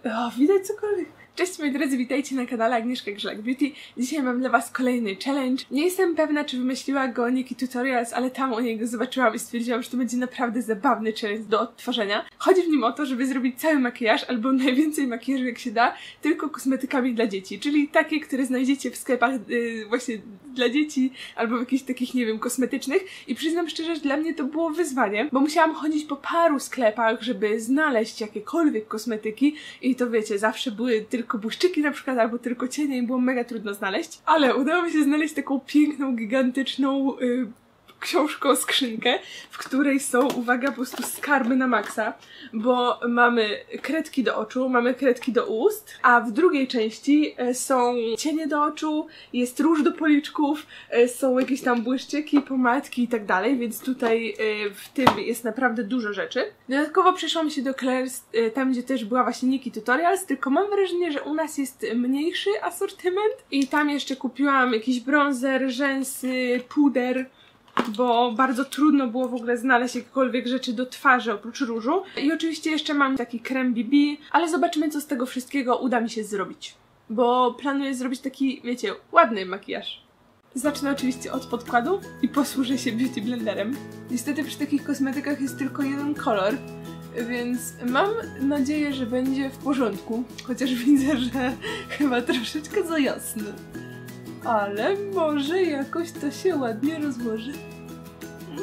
O, widać cokolwiek. Cześć moi drodzy, witajcie na kanale Agnieszka Grzelak Beauty. Dzisiaj mam dla was kolejny challenge. Nie jestem pewna, czy wymyśliła go Nikki Tutorials, ale tam u niego zobaczyłam i stwierdziłam, że to będzie naprawdę zabawny challenge do odtworzenia. Chodzi w nim o to, żeby zrobić cały makijaż, albo najwięcej makijażu jak się da, tylko kosmetykami dla dzieci. Czyli takie, które znajdziecie w sklepach właśnie dla dzieci, albo w jakichś takich, nie wiem, kosmetycznych. I przyznam szczerze, że dla mnie to było wyzwanie, bo musiałam chodzić po paru sklepach, żeby znaleźć jakiekolwiek kosmetyki i to wiecie, zawsze były tylko błyszczyki na przykład, albo tylko cienie i było mega trudno znaleźć, ale udało mi się znaleźć taką piękną, gigantyczną książką, skrzynkę, w której są, uwaga, po prostu skarby na maksa, bo mamy kredki do oczu, mamy kredki do ust, a w drugiej części są cienie do oczu, jest róż do policzków, są jakieś tam błyszczyki, pomadki i tak dalej, więc tutaj w tym jest naprawdę dużo rzeczy. Dodatkowo przeszłam się do Claire's, tam gdzie też była właśnie Nikki Tutorials, tylko mam wrażenie, że u nas jest mniejszy asortyment i tam jeszcze kupiłam jakiś bronzer, rzęsy, puder, bo bardzo trudno było w ogóle znaleźć jakiekolwiek rzeczy do twarzy oprócz różu. I oczywiście jeszcze mam taki krem BB, ale zobaczymy, co z tego wszystkiego uda mi się zrobić. Bo planuję zrobić taki, wiecie, ładny makijaż. Zacznę oczywiście od podkładu i posłużę się beauty blenderem. Niestety przy takich kosmetykach jest tylko jeden kolor, więc mam nadzieję, że będzie w porządku. Chociaż widzę, że chyba troszeczkę za jasny. Ale może jakoś to się ładnie rozłoży.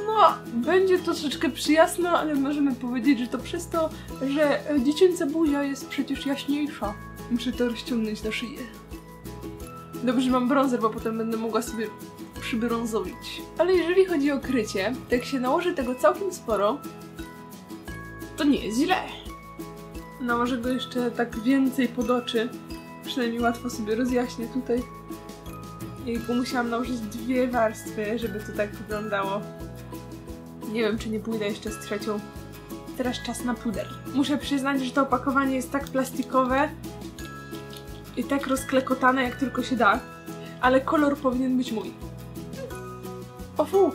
No, będzie troszeczkę przyjasno, ale możemy powiedzieć, że to przez to, że dziecięca buzia jest przecież jaśniejsza. Muszę to rozciągnąć na szyję. Dobrze, że mam bronzer, bo potem będę mogła sobie przybrązowić. Ale jeżeli chodzi o krycie, to jak się nałoży tego całkiem sporo, to nie jest źle. Nałożę go jeszcze tak więcej pod oczy. Przynajmniej łatwo sobie rozjaśnię tutaj. Jejku, musiałam nałożyć 2 warstwy, żeby to tak wyglądało. Nie wiem, czy nie pójdę jeszcze z trzecią. Teraz czas na puder. Muszę przyznać, że to opakowanie jest tak plastikowe i tak rozklekotane, jak tylko się da. Ale kolor powinien być mój. O fu!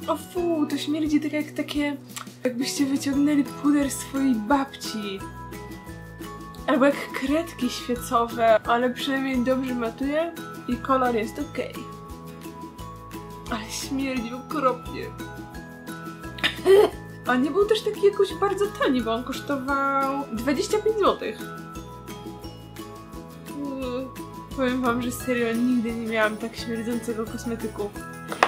O fu, to śmierdzi tak jak takie... jakbyście wyciągnęli puder swojej babci. Albo jak kredki świecowe, ale przynajmniej dobrze matuje. I kolor jest okej. Ale śmierdzi okropnie. A nie był też taki jakoś bardzo tani, bo on kosztował 25 zł. Powiem wam, że serio nigdy nie miałam tak śmierdzącego kosmetyku.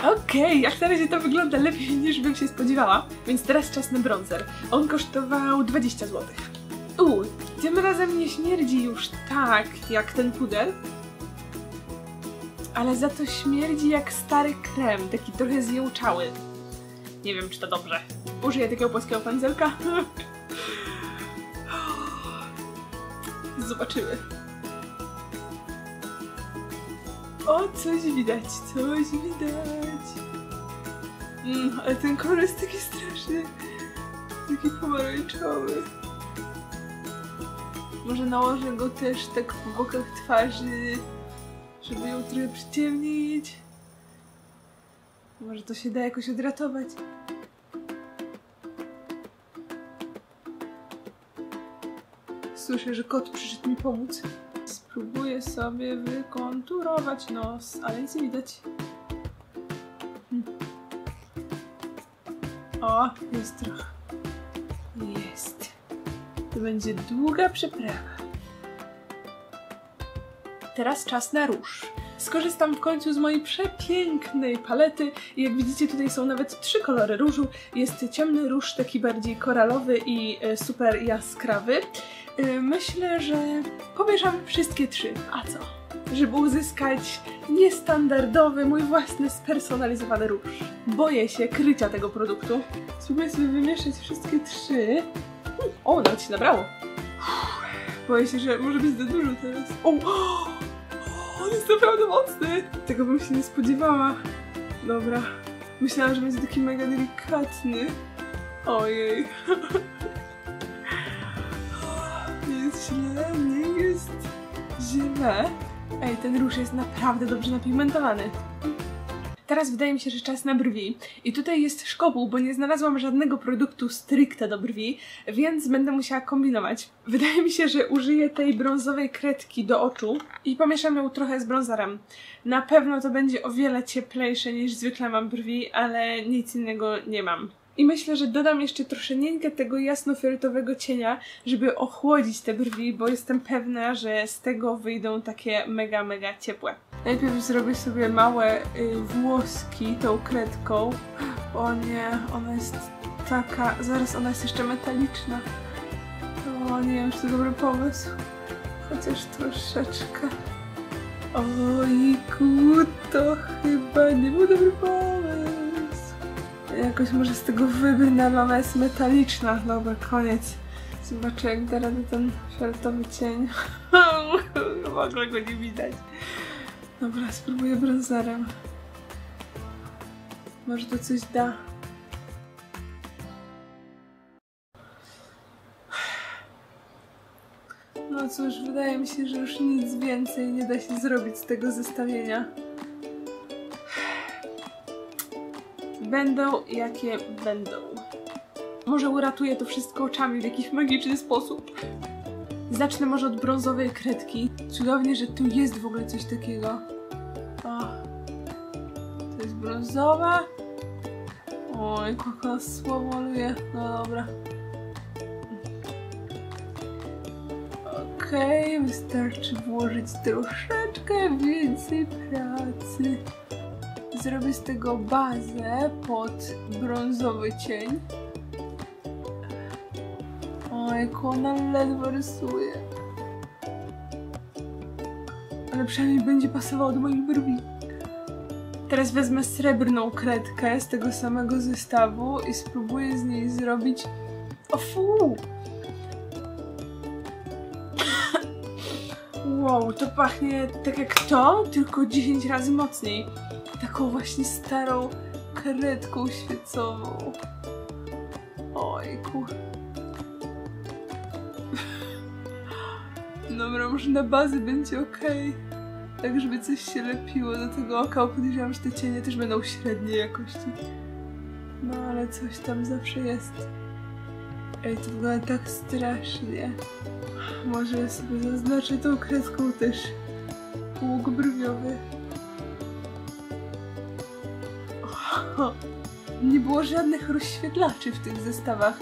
Okej, jak na razie to wygląda lepiej niż bym się spodziewała. Więc teraz czas na bronzer. On kosztował 20 zł. Tym razem nie śmierdzi już tak jak ten puder. Ale za to śmierdzi jak stary krem, taki trochę zjełczały. Nie wiem, czy to dobrze. Użyję takiego płaskiego pędzelka. Zobaczymy. O, coś widać, coś widać. Ale ten kolor jest taki straszny. Taki pomarańczowy. Może nałożę go też tak po bokach twarzy, żeby ją trochę przyciemnić. Może to się da jakoś odratować. Słyszę, że kot przyszedł mi pomóc. Spróbuję sobie wykonturować nos, ale nic nie widać. O, jest trochę. Jest. To będzie długa przeprawa. Teraz czas na róż. Skorzystam w końcu z mojej przepięknej palety i jak widzicie tutaj są nawet 3 kolory różu. Jest ciemny róż, taki bardziej koralowy i super jaskrawy. Myślę, że pobierzemy wszystkie 3. A co? Żeby uzyskać niestandardowy, mój własny, spersonalizowany róż. Boję się krycia tego produktu. Spróbuję sobie wymieszać wszystkie 3. O, nawet się nabrało. Boję się, że może być za dużo teraz. O, on jest naprawdę mocny! Tego bym się nie spodziewała. Dobra. Myślałam, że będzie taki mega delikatny. Ojej. Nie jest źle, nie jest źle. Ej, ten róż jest naprawdę dobrze napigmentowany. Teraz wydaje mi się, że czas na brwi. I tutaj jest szkopuł, bo nie znalazłam żadnego produktu stricte do brwi, więc będę musiała kombinować. Wydaje mi się, że użyję tej brązowej kredki do oczu i pomieszam ją trochę z brązerem. Na pewno to będzie o wiele cieplejsze niż zwykle mam brwi, ale nic innego nie mam. I myślę, że dodam jeszcze troszeczkę tego jasno-fioletowego cienia, żeby ochłodzić te brwi, bo jestem pewna, że z tego wyjdą takie mega, mega ciepłe. Najpierw zrobię sobie małe włoski tą kredką. O nie, ona jest taka... Zaraz, ona jest jeszcze metaliczna. O, nie wiem, czy to dobry pomysł. Chociaż troszeczkę. Ojku, to chyba nie był dobry pomysł. Jakoś może z tego wybrnę, ale ona jest metaliczna. Dobra, koniec. Zobaczę, jak da radę ten fioletowy cień. W ogóle go nie widać. Dobra, spróbuję brązerem. Może to coś da. No cóż, wydaje mi się, że już nic więcej nie da się zrobić z tego zestawienia. Będą jakie będą. Może uratuję to wszystko oczami w jakiś magiczny sposób. Zacznę może od brązowej kredki. Cudownie, że tu jest w ogóle coś takiego. O, to jest brązowa. Oj, jak ona słabo maluje. No dobra. Okej, wystarczy włożyć troszeczkę więcej pracy. Zrobię z tego bazę pod brązowy cień. Ojku, ona ledwo rysuje. Ale przynajmniej będzie pasowało do moich brwi. Teraz wezmę srebrną kredkę z tego samego zestawu i spróbuję z niej zrobić... O fu! Wow, to pachnie tak jak to, tylko 10 razy mocniej. Taką właśnie starą kredką świecową. Ojku. Dobra, może na bazę będzie okej. Tak, żeby coś się lepiło do tego oka. Podejrzewam, że te cienie też będą średniej jakości. No, ale coś tam zawsze jest. Ej, to wygląda tak strasznie. Może sobie zaznaczę tą kredką też łuk brwiowy. Nie było żadnych rozświetlaczy w tych zestawach.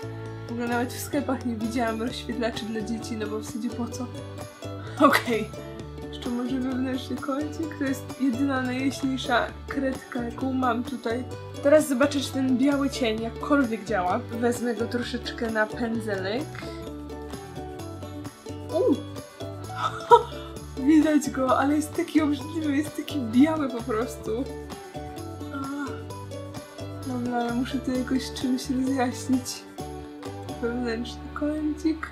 W ogóle nawet w sklepach nie widziałam rozświetlaczy dla dzieci, no bo w zasadzie po co? Okej. Jeszcze może wewnętrzny kącik. To jest jedyna najjaśniejsza kredka, jaką mam tutaj. Teraz zobaczę, czy ten biały cień jakkolwiek działa. Wezmę go troszeczkę na pędzelek. Widać go, ale jest taki obrzydliwy, jest taki biały po prostu. Dobra, ale muszę to jakoś czymś rozjaśnić. Wewnętrzny kącik.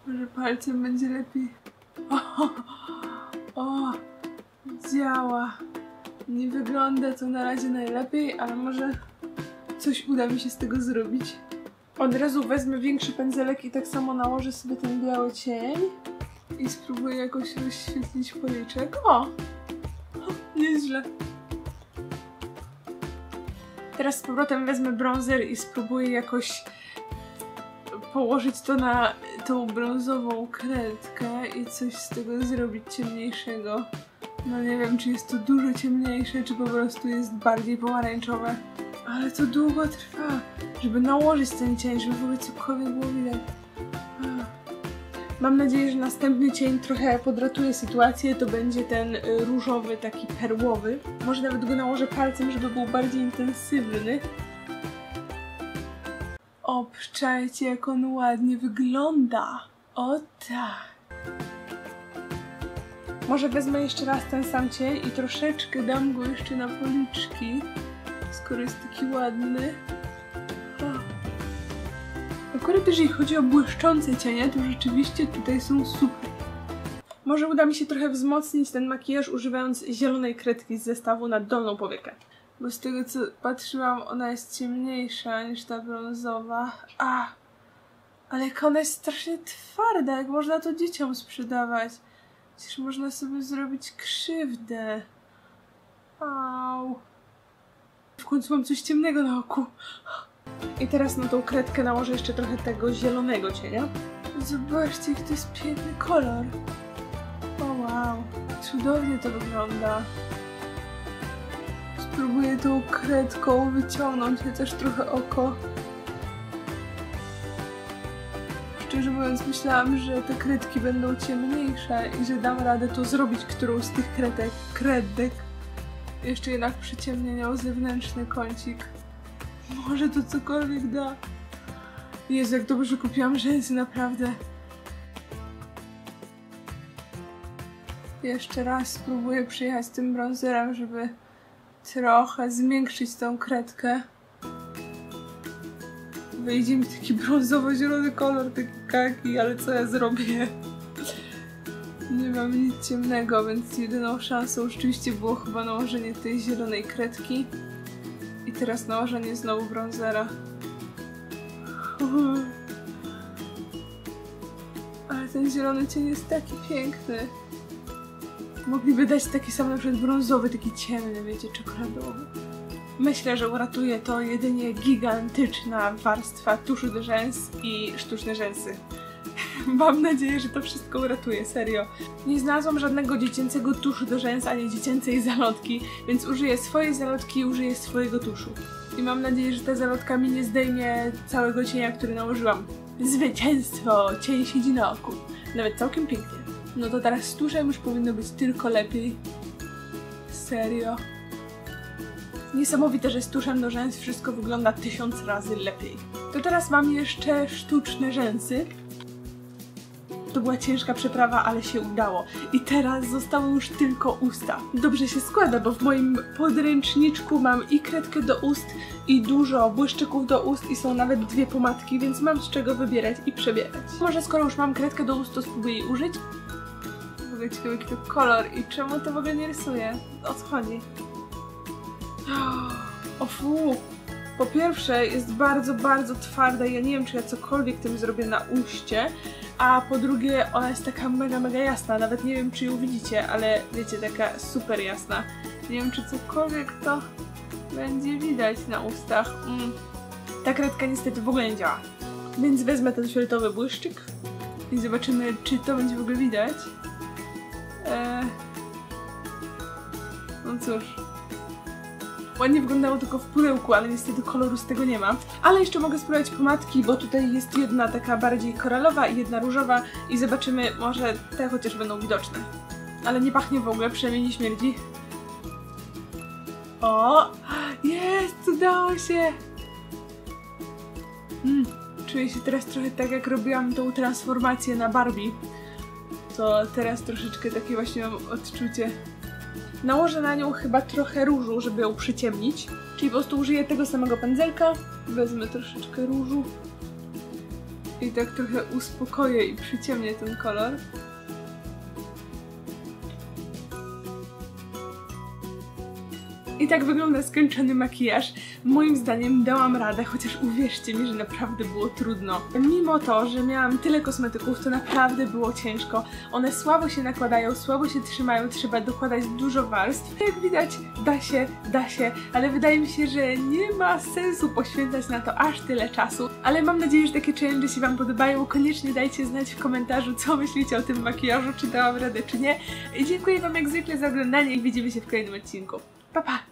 Może palcem będzie lepiej. O, działa. Nie wygląda to na razie najlepiej, ale może coś uda mi się z tego zrobić. Od razu wezmę większy pędzelek i tak samo nałożę sobie ten biały cień. I spróbuję jakoś rozświetlić policzek. O! Nieźle. Teraz z powrotem wezmę bronzer i spróbuję jakoś położyć to na tą brązową kredkę i coś z tego zrobić ciemniejszego. No nie wiem, czy jest to dużo ciemniejsze, czy po prostu jest bardziej pomarańczowe. Ale to długo trwa, żeby nałożyć ten cień, żeby w ogóle cokolwiek było widać. Mam nadzieję, że następny cień trochę podratuje sytuację, to będzie ten różowy, taki perłowy. Może nawet go nałożę palcem, żeby był bardziej intensywny. Obczajcie, jak on ładnie wygląda. O tak. Może wezmę jeszcze raz ten sam cień i troszeczkę dam go jeszcze na policzki, skoro jest taki ładny. Akurat jeżeli chodzi o błyszczące cienie, to rzeczywiście tutaj są super. Może uda mi się trochę wzmocnić ten makijaż używając zielonej kredki z zestawu na dolną powiekę. Bo z tego co patrzyłam, ona jest ciemniejsza niż ta brązowa. Ale jak ona jest strasznie twarda, jak można to dzieciom sprzedawać. Przecież można sobie zrobić krzywdę. Au. W końcu mam coś ciemnego na oku. I teraz na tą kredkę nałożę jeszcze trochę tego zielonego cienia. Zobaczcie, jaki to jest piękny kolor. O wow, cudownie to wygląda. Spróbuję tą kredką wyciągnąć chociaż trochę oko. Szczerze mówiąc, myślałam, że te kredki będą ciemniejsze i że dam radę to zrobić, którąś z tych kredek. Jeszcze jednak przyciemnienia o zewnętrzny kącik. Może to cokolwiek da. Jezu, jak dobrze kupiłam rzęsy, naprawdę. Jeszcze raz spróbuję przyjechać z tym bronzerem, żeby trochę zmiękczyć tą kredkę. Wyjdzie mi taki brązowo-zielony kolor, taki kaki, ale co ja zrobię? Nie mam nic ciemnego, więc jedyną szansą rzeczywiście było chyba nałożenie tej zielonej kredki. I teraz nałożenie znowu bronzera. Ale ten zielony cień jest taki piękny. Mogliby dać taki sam na przykład brązowy, taki ciemny, wiecie, czekoladowy. Myślę, że uratuje to jedynie gigantyczna warstwa tuszu do rzęs i sztuczne rzęsy. Mam nadzieję, że to wszystko uratuje, serio. Nie znalazłam żadnego dziecięcego tuszu do rzęs, ani dziecięcej zalotki, więc użyję swojej zalotki i użyję swojego tuszu. I mam nadzieję, że ta zalotka mi nie zdejmie całego cienia, który nałożyłam. Zwycięstwo! Cień siedzi na oku. Nawet całkiem pięknie. No to teraz z tuszem już powinno być tylko lepiej. Serio. Niesamowite, że z tuszem do rzęs wszystko wygląda 1000 razy lepiej. To teraz mam jeszcze sztuczne rzęsy. To była ciężka przeprawa, ale się udało. I teraz zostały już tylko usta. Dobrze się składa, bo w moim podręczniczku mam i kredkę do ust, i dużo błyszczyków do ust, i są nawet 2 pomadki, więc mam z czego wybierać i przebierać. Może skoro już mam kredkę do ust, to spróbuję jej użyć. W ogóle ciekawy jaki to kolor i czemu to w ogóle nie rysuję? O co chodzi? O fu! Po pierwsze jest bardzo, bardzo twarda i ja nie wiem, czy ja cokolwiek tym zrobię na uście, a po drugie ona jest taka mega, mega jasna, nawet nie wiem, czy ją widzicie, ale wiecie, taka super jasna. Nie wiem, czy cokolwiek to będzie widać na ustach. Ta kredka niestety w ogóle nie działa. Więc wezmę ten fioletowy błyszczyk i zobaczymy, czy to będzie w ogóle widać. No cóż. Ładnie wyglądało tylko w pudełku, ale niestety koloru z tego nie ma. Ale jeszcze mogę spróbować pomadki, bo tutaj jest jedna taka bardziej koralowa i jedna różowa i zobaczymy, może te chociaż będą widoczne. Ale nie pachnie w ogóle, przynajmniej nie śmierdzi. O! Jest! Udało się! Czuję się teraz trochę tak, jak robiłam tą transformację na Barbie. To teraz troszeczkę takie właśnie mam odczucie. Nałożę na nią chyba trochę różu, żeby ją przyciemnić. Czyli po prostu użyję tego samego pędzelka. Wezmę troszeczkę różu. I tak trochę uspokoję i przyciemnię ten kolor. I tak wygląda skończony makijaż. Moim zdaniem dałam radę, chociaż uwierzcie mi, że naprawdę było trudno. Mimo to, że miałam tyle kosmetyków, to naprawdę było ciężko. One słabo się nakładają, słabo się trzymają, trzeba dokładać dużo warstw. Jak widać, da się, ale wydaje mi się, że nie ma sensu poświęcać na to aż tyle czasu. Ale mam nadzieję, że takie challenge się wam podobają. Koniecznie dajcie znać w komentarzu, co myślicie o tym makijażu, czy dałam radę, czy nie. I dziękuję wam jak zwykle za oglądanie i widzimy się w kolejnym odcinku. Pa, pa!